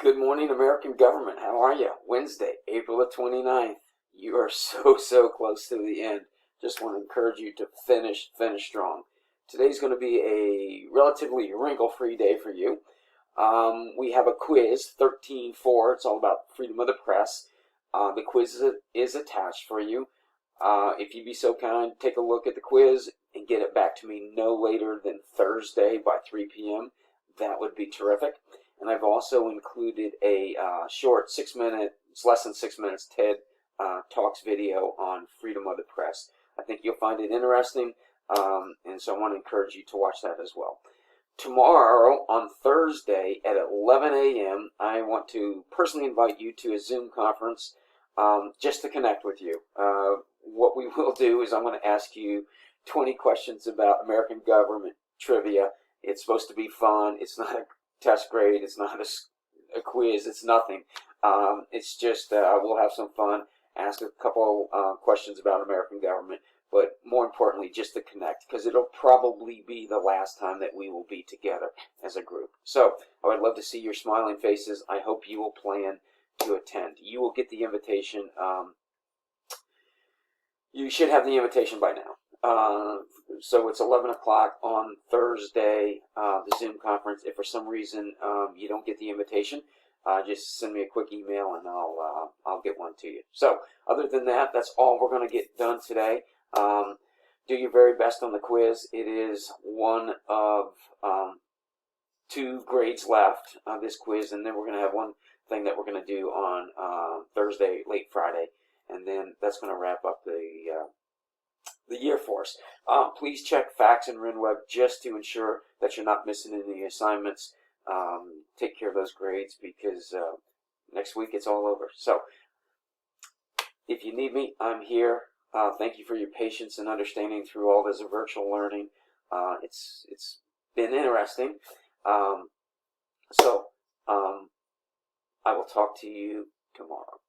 Good morning, American government. How are you? Wednesday, April the 29th. You are so close to the end. Just want to encourage you to finish strong. Today's going to be a relatively wrinkle-free day for you. We have a quiz, 13-4. It's all about freedom of the press. The quiz is attached for you. If you'd be so kind, take a look at the quiz and get it back to me no later than Thursday by 3 p.m. That would be terrific. And I've also included a short 6 minute, it's less than 6 minutes, TED Talks video on freedom of the press. I think you'll find it interesting, and so I want to encourage you to watch that as well. Tomorrow, on Thursday at 11 a.m., I want to personally invite you to a Zoom conference just to connect with you. What we will do is I'm going to ask you 20 questions about American government trivia. It's supposed to be fun. It's not a test grade, it's not a quiz, it's nothing. It's just we'll have some fun, ask a couple questions about American government, but more importantly, just to connect, because it'll probably be the last time that we will be together as a group. So I would love to see your smiling faces. I hope you will plan to attend. You will get the invitation. You should have the invitation by now. So it's 11 o'clock on Thursday, the Zoom conference. If for some reason you don't get the invitation, just send me a quick email and I'll get one to you. So other than that, that's all we're going to get done today. Do your very best on the quiz. It is one of 2 grades left on this quiz, and then we're going to have one thing that we're going to do on Thursday, late Friday, and then that's going to wrap up the year for us. Please check Facts and RenWeb just to ensure that you're not missing any assignments. Take care of those grades because next week it's all over. So if you need me, I'm here. Thank you for your patience and understanding through all this virtual learning. It's been interesting. I will talk to you tomorrow.